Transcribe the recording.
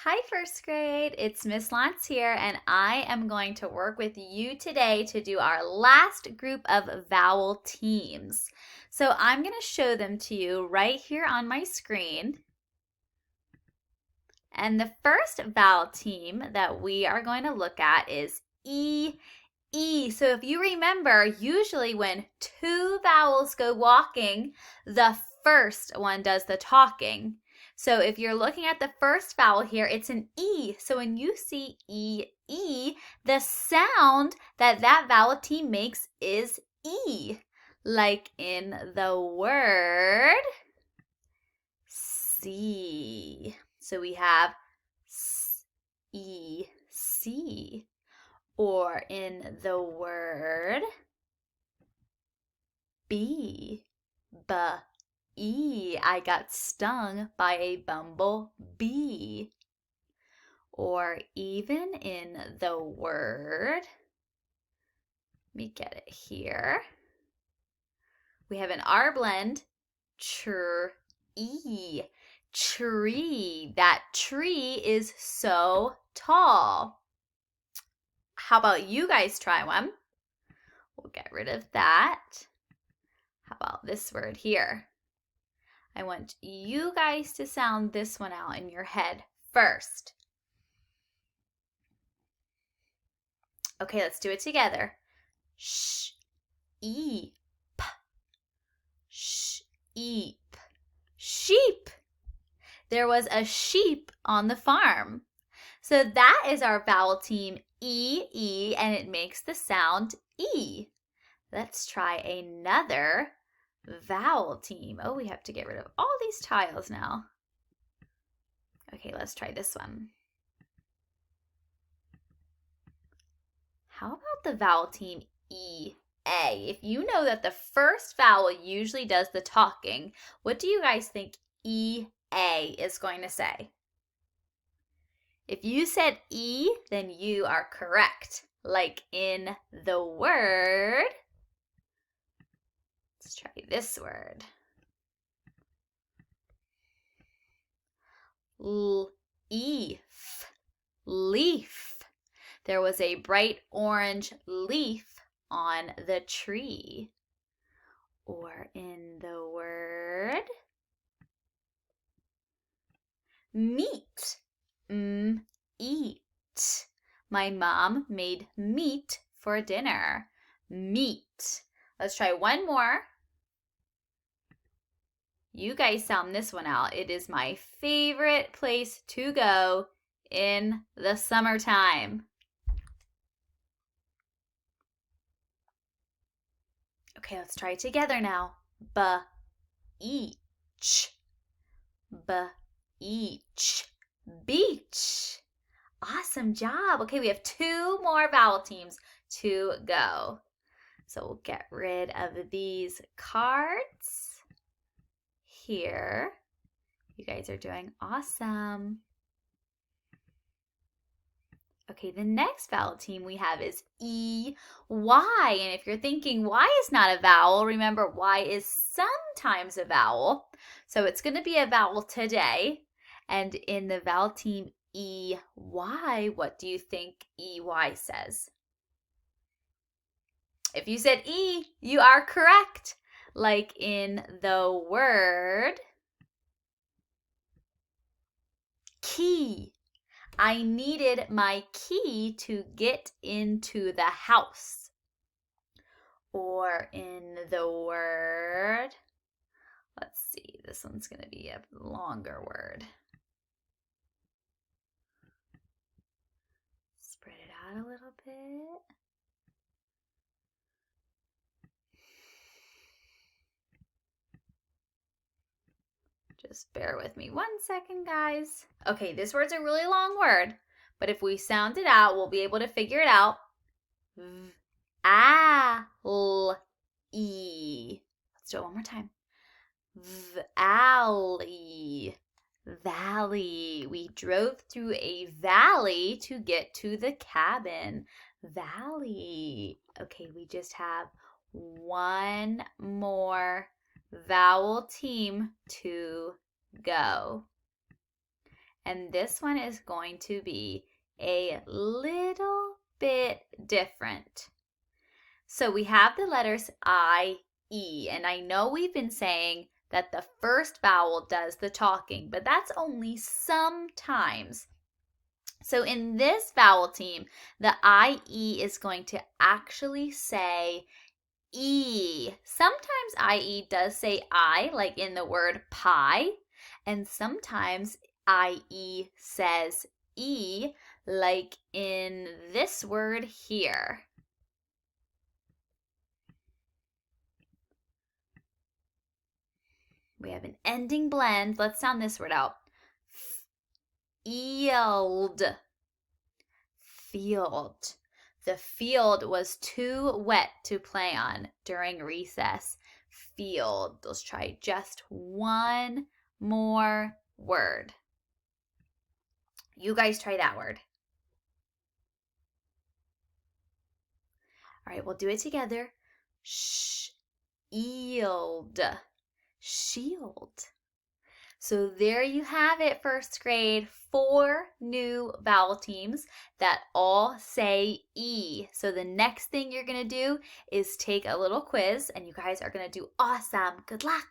Hi, first grade. It's Miss Lance here, and I am going to work with you today to do our last group of vowel teams. So I'm going to show them to you right here on my screen. And the first vowel team that we are going to look at is E, E. So if you remember, usually when two vowels go walking, the first one does the talking. So if you're looking at the first vowel here, it's an E. So when you see E, E, the sound that that vowel team makes is E. Like in the word see. So we have E, see. Or in the word bee, B-E. I got stung by a bumblebee. Or even in the word, let me get it here. We have an R blend, tree. Tree. That tree is so tall. How about you guys try one? We'll get rid of that. How about this word here? I want you guys to sound this one out in your head first. Okay, let's do it together. Sheep. Sheep. Sheep. There was a sheep on the farm. So that is our vowel team E, and it makes the sound E. Let's try another vowel team. Oh, we have to get rid of all these tiles now. Okay, let's try this one. How about the vowel team E, A? If you know that the first vowel usually does the talking, what do you guys think E, A is going to say? If you said E, then you are correct. Like in the word, let's try this word. Leaf. Leaf. There was a bright orange leaf on the tree. Or in the word, meat. Eat. My mom made meat for dinner. Meat. Let's try one more. You guys sound this one out. It is my favorite place to go in the summertime. Okay, let's try it together now. Beach. Beach. Beach. Awesome job. Okay, we have two more vowel teams to go. So we'll get rid of these cards here. You guys are doing awesome. Okay, the next vowel team we have is E-Y. And if you're thinking Y is not a vowel, remember Y is sometimes a vowel. So it's going to be a vowel today. And in the vowel team E-Y, what do you think E-Y says? If you said E, you are correct. Like in the word key. I needed my key to get into the house. Or in the word, let's see, this one's going to be a longer word. Spread it out a little bit. Just bear with me 1 second, guys. Okay, this word's a really long word, but if we sound it out, we'll be able to figure it out. V-A-L-E. Let's do it one more time. Valley. Valley. We drove through a valley to get to the cabin. Valley. Okay, we just have one more vowel team to go. And this one is going to be a little bit different. So we have the letters I, E, and I know we've been saying that the first vowel does the talking, but that's only sometimes. So in this vowel team, the IE is going to actually say E. Sometimes IE does say I, like in the word pie, and sometimes IE says E, like in this word here. We have an ending blend. Let's sound this word out. Field. Field. The field was too wet to play on during recess. Field. Let's try just one more word. You guys try that word. All right, we'll do it together. Shield. Shield. So there you have it, first grade. 4 new vowel teams that all say E. So the next thing you're going to do is take a little quiz, and you guys are going to do awesome. Good luck.